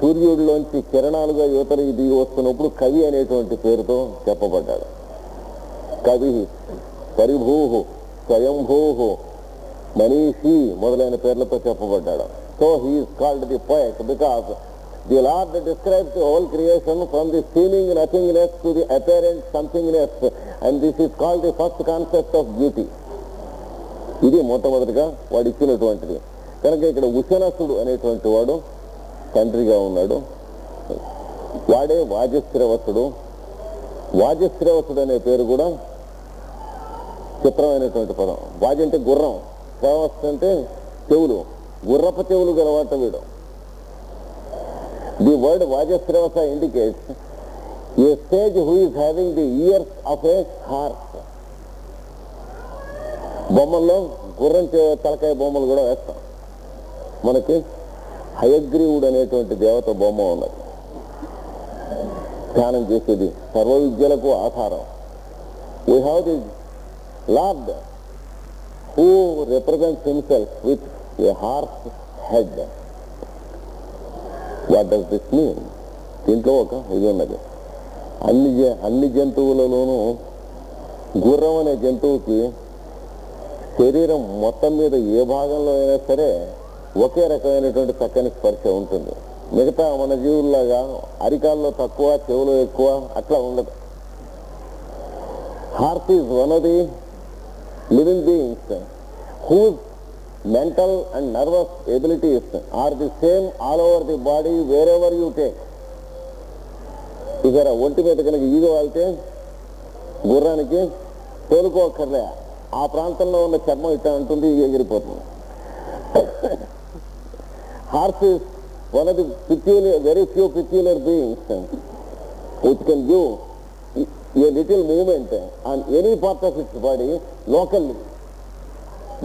సూర్యుడిలోంచి కిరణాలుగా యువతలు దిగి వస్తున్నప్పుడు కవి అనేటువంటి పేరుతో చెప్పబడ్డాడు. కవి, పరిభూ, స్వయంభూ, మనీషి మొదలైన పేర్లతో చెప్పబడ్డాడు. So he is called the poet because the lord describes the whole creation from the seeming nothingness to the apparent somethingness, and this is called the first concept of beauty. ఇది మొట్టమొదటిగా వాడు ఇచ్చినటువంటిది. కనుక ఇక్కడ ఉశనసుడు అనేటువంటి వాడు తండ్రిగా ఉన్నాడు. వాడే వాజశ్రవసుడు. వాజశ్రవసుడు అనే పేరు కూడా చిత్రమైనటువంటి పదం. వాజ అంటే గుర్రం, శ్రవస్ అంటే చెవులు, గుర్రప చెవులు గలవాట వీడు. The word Vajasravasa indicates a sage who is having the ears of a horse. బొమ్మల్లో గుర్రం తలకాయ బొమ్మలు కూడా వేస్తాం. మనకి హయగ్రీవుడు అనేటువంటి దేవత బొమ్మ ఉన్నది. ధ్యానం చేసేది సర్వ విద్యలకు ఆధారం. We have the Lord who represents himself with a horse head. What does this mean? దీంట్లో ఒక ఇది ఉన్నది. అన్ని జంతువులలోనూ గుర్రం అనే జంతువుకి శరీరం మొత్తం మీద ఏ భాగంలో అయినా సరే ఒకే రకమైనటువంటి చక్కని స్పర్శ ఉంటుంది. మిగతా మన జీవుల్లాగా అరికాల్లో తక్కువ, చెవులో ఎక్కువ అట్లా ఉండదు. Heart is one of the living beings whose mental and nervous abilities are the same all over the body wherever you take. ఇక్కడ ఒంటి మీద కనుక ఈగ వాళ్తే గుర్రానికి తోలుకోకర్లే, ఆ ప్రాంతంలో ఉన్న చర్మం ఇట్లా ఉంటుంది, ఎగిరిపోతుంది. Horse is one of the very few peculiar beings which can give a little movement on any part of its body locally,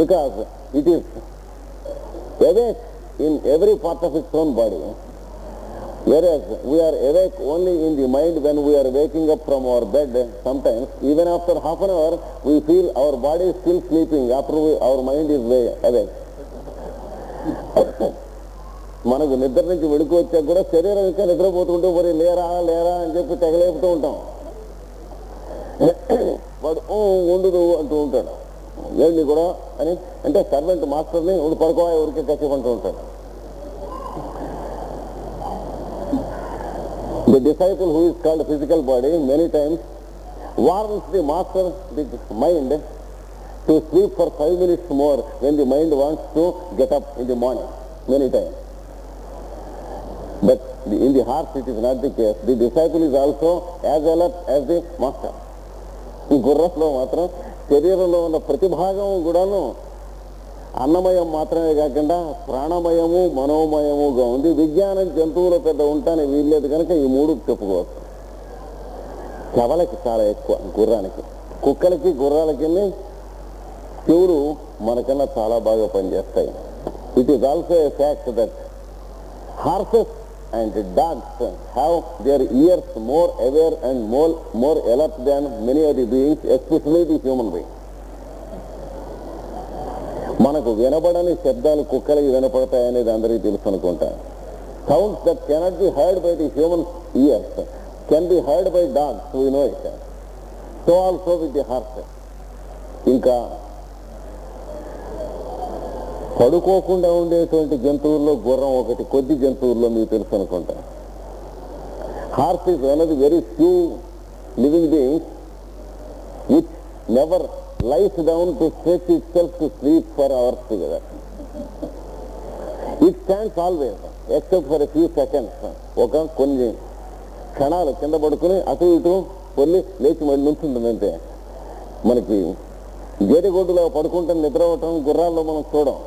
because it is awake in every part of its own body, whereas we are awake only in the mind when we are waking up from our bed. Sometimes even after half an hour we feel our body is still sleeping after our mind is awake. మనకు నిద్ర నుంచి వెడుకు వచ్చాక కూడా శరీరం ఇంకా నిద్రపోతుంటే మరి లేరా లేరా అని చెప్పి తెగలేపుతూ ఉంటాం. వాడు ఉండదు అంటూ ఉంటాడు. ఏంటి కూడా అని అంటే సర్వెంట్ మాస్టర్ని పడుకోవా ఊరికే కచ్చిపంటూ ఉంటాడు. The disciple who is called physical body many times వార్న్స్ the master the mind to sleep for 5 minutes more when the mind wants to get up in the morning many times. But in the heart it is not the case. The disciple is also as alert as the master. ఈ గుర్రంలో మాత్రం శరీరంలో ఉన్న ప్రతి భాగం కూడాను అన్నమయం మాత్రమే కాకుండా ప్రాణమయము మనోమయముగా ఉంది. విజ్ఞానం జంతువులో పెద్ద ఉంటానే వీల్లేదు కనుక ఈ మూడు చెప్పుకోవచ్చు. చెవలకి చాలా ఎక్కువ గుర్రానికి. కుక్కలకి గుర్రాలకి చెవులు మనకన్నా చాలా బాగా పనిచేస్తాయి. It is also a fact that horses and dogs have their ears more aware and more alert than many of the beings, especially the human being. మనకు వినబడని శబ్దాలు కుక్కలకి వినపడతాయనేది అందరికీ తెలుసు అనుకుంటా. Sounds that cannot be heard by the human years can be heard by dogs, we know it. So also with the horse. ఇంకా పడుకోకుండా ఉండేటువంటి జంతువుల్లో గుర్రం ఒకటి, కొద్ది జంతువుల్లో మీకు తెలుసు అనుకుంటా. Horse is one of the very few living beings which never lies down to stretch it self to sleep for hours together. It stands always except for a few seconds. ఒక కొన్ని క్షణాలు కింద పడుకుని అటు ఇటు పొల్లి లేచి మళ్ళీ నుంచుంటుందంటే. మనకి గేదెగొడ్డులో పడుకుంటే నిద్ర అవ్వటం గుర్రాల్లో మనం చూడం.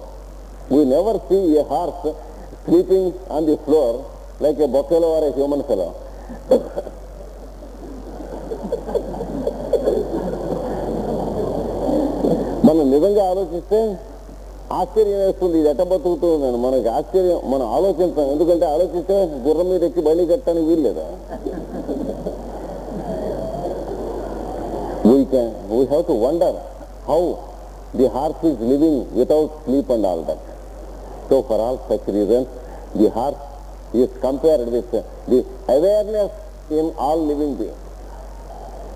We never see a horse sleeping on the floor like a buffalo or a human fellow. మనం నిజంగా ఆలోచిస్తే ఆశ్చర్యం వేస్తుంది. ఇది ఎట్ట బతుకుతూ ఉందని మనకి ఆశ్చర్యం. మనం ఆలోచిస్తాం, ఎందుకంటే ఆలోచిస్తే గుర్రం మీద ఎక్కి బండి కట్టడానికి వీల్లేదా. We have to wonder how the horse is living without sleep and all that. So for all such reasons, the horse is compared with the awareness in all living beings.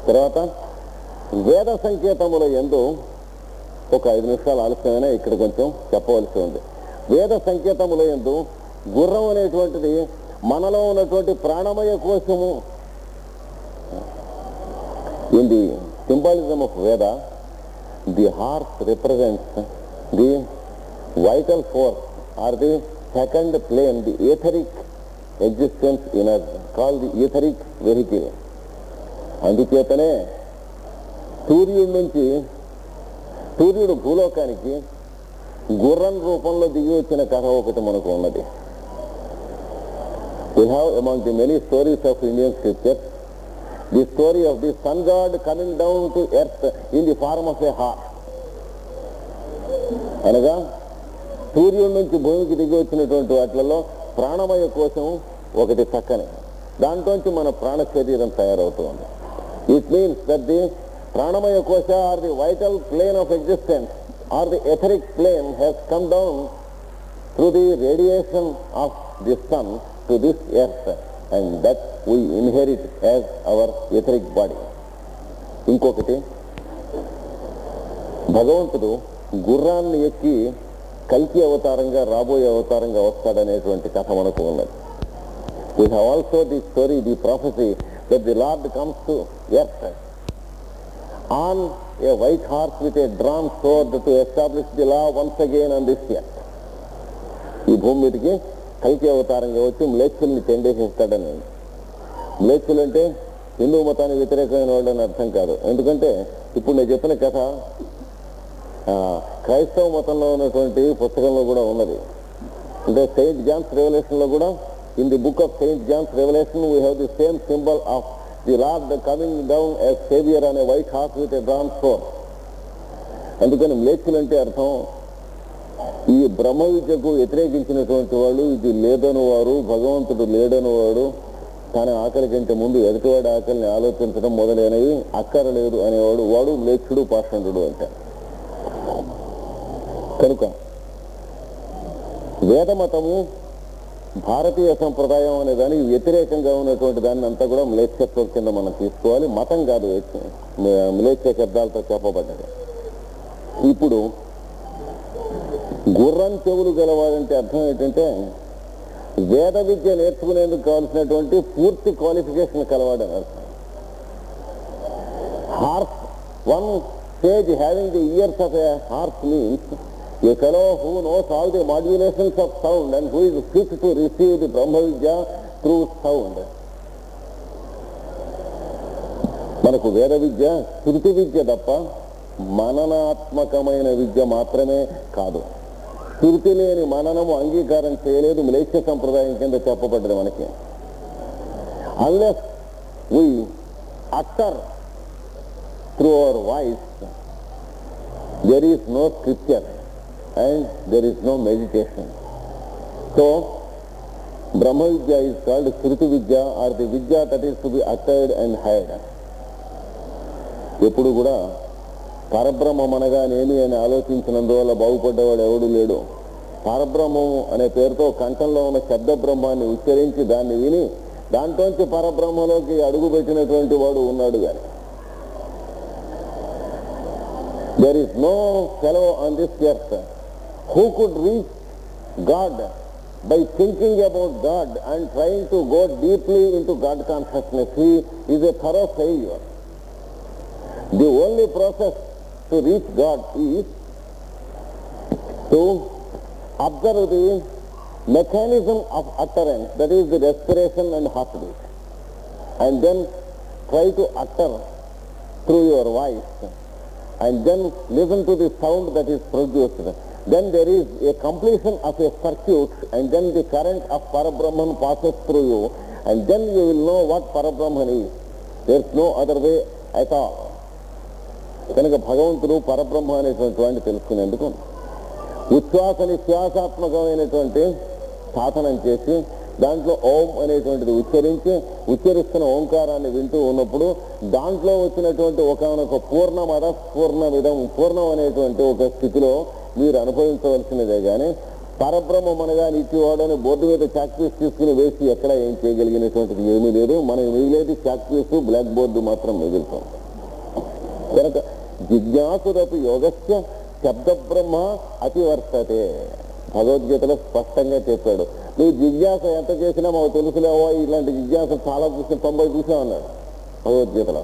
తర్వాత వేద సంకేతముల యందు ఒక 5 నిమిషాలు ఆలస్యమైనా ఇక్కడ కొంచెం చెప్పవలసి ఉంది. వేద సంకేతముల యందు గుర్రం అనేటువంటిది మనలో ఉన్నటువంటి ప్రాణమయ కోశము. ఇన్ ది సింబాలిజం ఆఫ్ వేద, the horse represents the vital force or the second plane, the etheric existence in us, called the etheric vehicle. అందుచేతనే సూర్యుడు భూలోకానికి గుర్రం రూపంలో దిగి వచ్చిన కథ ఒకటి మనకు ఉన్నది. We have among the many stories of Indian scriptures the story of the sun god coming down to earth in the form of a horse. అనగా సూర్యుడి నుంచి భూమికి దిగి వచ్చినటువంటి వాటిలలో ప్రాణమయ కోశం ఒకటి చక్కని, దాంట్లోంచి మన ప్రాణ శరీరం తయారవుతుంది. ఇట్ మీన్స్ దట్ ది ప్రాణమయ కోశ or the vital plane of existence or the etheric plane has come down through the radiation of the sun to this earth and that we inherit as our etheric body. ఇంకొకటి, భగవంతుడు గుర్రాన్ని ఎక్కి కల్కి అవతారంగా రాబోయే అవతారంగా వస్తాడనేటువంటి కథ మనకు ఉన్నది. We have also the story, the prophecy that the Lord comes to earth on a white horse with a drawn sword to establish the law once again on this earth. ఈ భూమి మీదకి కల్కి అవతారంగా వచ్చి మ్లేచ్చుల్ని చెండేసేస్తాడని. మ్లేచ్చులు అంటే హిందూ మతానికి వ్యతిరేకమైన వాళ్ళు అని అర్థం కాదు. ఎందుకంటే ఇప్పుడు నేను చెప్పిన కథ క్రైస్తవ మతంలో ఉన్నటువంటి పుస్తకంలో కూడా ఉన్నది. అంటే సెయింట్ జాన్స్ రెవల్యూషన్లో కూడా, in the book of Saint John's revelation we have the same symbol of the lord coming down as saviour అనే white horse with a drawn sword. అందుకని మ్లేచ్చులు అంటే అర్థం ఈ బ్రహ్మ విద్యకు వ్యతిరేకించినటువంటి వాళ్ళు, ఇది లేదని వారు, భగవంతుడు లేడని వాడు, తన ఆకలి కంటే ముందు ఎదుటివాడి ఆకలిని ఆలోచించడం మొదలైనవి అక్కరలేదు అనేవాడు, వాడు మ్లేచ్చుడు పాషండు అంటారు. కనుక వేదమతము భారతీయ సంప్రదాయం అనే దానికి వ్యతిరేకంగా ఉన్నటువంటి దాన్ని అంతా కూడా మ్లేచ్ఛత్వం కింద మనం తీసుకోవాలి. మతం కాదు, మ్లేచ్ఛ శబ్దాలతో చెప్పబడ్డది. ఇప్పుడు గుర్రం చెవులు గలవాడంటే అర్థం ఏంటంటే వేద విద్య నేర్చుకునేందుకు కావాల్సినటువంటి పూర్తి క్వాలిఫికేషన్ కలవాడని అర్థం. Horse, one sage having the ears of a horse means a fellow who knows all the modulations of sound and who is fit to receive the Brahma Vidya through sound. మనకు వేద విద్య శృతి విద్య తప్ప మననాత్మకమైన విద్య మాత్రమే కాదు. శృతి లేని మననము అంగీకారం చేయలేదు, మ్లేచ్ఛ సంప్రదాయం కింద చెప్పబడ్డది మనకి. Unless we utter through our voice, there is no scripture and there is no meditation. So Brahma Vidya is called Shruti Vidya or the Vidya that is to be uttered and heard. ఎప్పుడు కూడా పరబ్రహ్మం అనగానేమి అని ఆలోచించినందువల్ల బాగుపడ్డవాడు ఎవడు లేడు. పరబ్రహ్మం అనే పేరుతో కంఠంలో ఉన్న శబ్ద బ్రహ్మాన్ని ఉచ్చరించి దాన్ని విని దాంట్లోంచి పరబ్రహ్మలోకి అడుగు పెట్టినటువంటి వాడు ఉన్నాడు. కానీ there is no fellow on this earth who could reach God by thinking about God and trying to go deeply into God consciousness. He is a thorough failure. The only process to reach God is to observe the mechanism of utterance, that is the respiration and heartbeat, and then try to utter through your voice, and then listen to the sound that is produced. Then there is a completion of a circuit, and then the current of Parabrahman passes through you, and then you will know what Parabrahman is. There is no other way at all. కనుక భగవంతుడు పరబ్రహ్మ అనేటువంటి వాడిని తెలుసుకునేందుకు ఉచ్ఛ్వాస నిశ్వాసాత్మకమైనటువంటి సాధనం చేసి దాంట్లో ఓం అనేటువంటిది ఉచ్చరిస్తున్న ఓంకారాన్ని వింటూ ఉన్నప్పుడు దాంట్లో వచ్చినటువంటి ఒకనొక పూర్ణమద పూర్ణమిదం పూర్ణం అనేటువంటి ఒక స్థితిలో మీరు అనుభవించవలసినదే కానీ పరబ్రహ్మం అనగా నిత్యవాడు అని బోర్డు మీద చాక్పీస్ తీసుకుని వేసి ఎక్కడ ఏం చేయగలిగినటువంటిది ఏమీ లేదు. మనకి మిగిలేది చాక్పీస్ బ్లాక్ బోర్డు మాత్రం మిగులుతుంది. కనుక జిజ్ఞాసురపి యోగస్య శబ్ద బ్రహ్మ అతివర్తతే భగవద్గీతలో స్పష్టంగా చెప్పాడు. నువ్వు జిజ్ఞాస ఎంత చేసినా మాకు తెలుసులేవో, ఇలాంటి జిజ్ఞాస చాలా చూసిన 90 చూసామన్నాడు భగవద్గీతలో.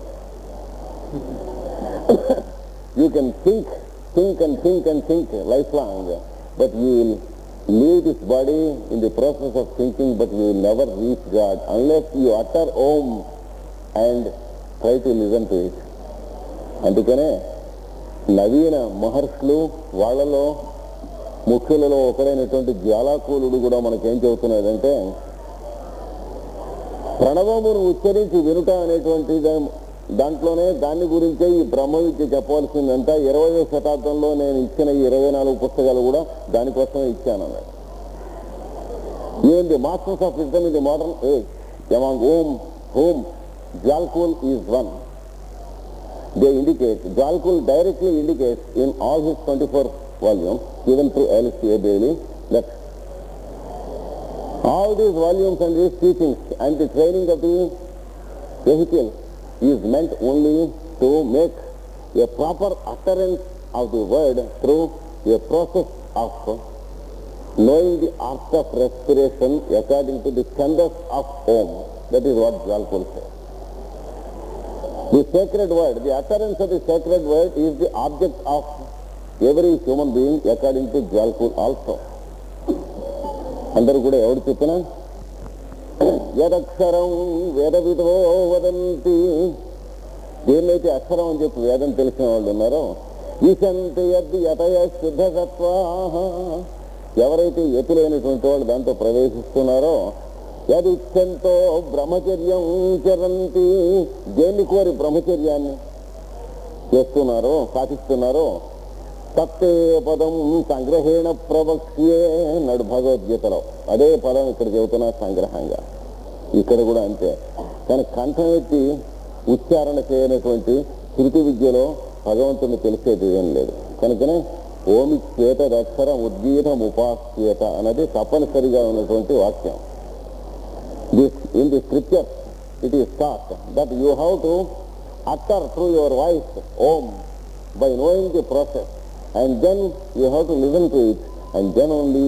You can think life long, but you will leave this body in the process of thinking, but you will never reach God unless you utter Om and try to listen to it. అందుకనే నవీన మహర్షులు వాళ్ళలో ముఖ్యులలో ఒకడైనటువంటి జ్వాలాకూలుడు కూడా మనకేం చెబుతున్నాడంటే ప్రణవమును ఉచ్చరించి వినుట అనేటువంటి దాంట్లోనే దాని గురించే ఈ బ్రహ్మ విద్య చెప్పవలసిందంతా 20వ శతాబ్దంలో నేను ఇచ్చిన ఈ 24 పుస్తకాలు కూడా దానికోసమే ఇచ్చానన్నాడు. Even the masters of wisdom in the modern age among whom Jalkul is one. They indicate, Jalkul directly indicates in all his 24 volumes given through Alistair Bailey that all these volumes and these teachings and the training of the vehicle is meant only to make a proper utterance of the word through a process of knowing the art of respiration according to the chandas of Om. That is what Jalkul says. The sacred word, the utterance of the sacred word is the object of every human being according to Jalkul also. అందరూ కూడా ఎవరు చెప్పినా యదక్షరం వేదవిదో వదంతి, దేన్నైతే అక్షరం అని చెప్పి వేదం తెలిసిన వాళ్ళు ఉన్నారో ఈశంతి యద్ యతయ శుద్ధసత్వా, ఎవరైతే ఎతులైనటువంటి వాళ్ళు దాంతో ప్రవేశిస్తున్నారో యదిచ్చంతో బ్రహ్మచర్యం చరంతి, దేన్ని కోరి బ్రహ్మచర్యాన్ని చేస్తున్నారో పాటిస్తున్నారో తత్తే పదం సంగ్రహేణ ప్రవక్ష్యే నడు భగవద్గీతలో. అదే పదం ఇక్కడ చెబుతున్నా సంగ్రహంగా, ఇక్కడ కూడా అంతే. కానీ కంఠం ఎత్తి ఉచ్చారణ చేయనటువంటి శృతి విద్యలో భగవంతుని తెలిసేది ఏం లేదు. కనుకనే ఓమిచ్చేత అక్షరం ఉద్గీతం ఉపాస్యేత అన్నది తప్పనిసరిగా ఉన్నటువంటి వాక్యం. In the scripture it is taught that you have to utter through your voice Om by knowing the process, and then you have to listen to it, and then only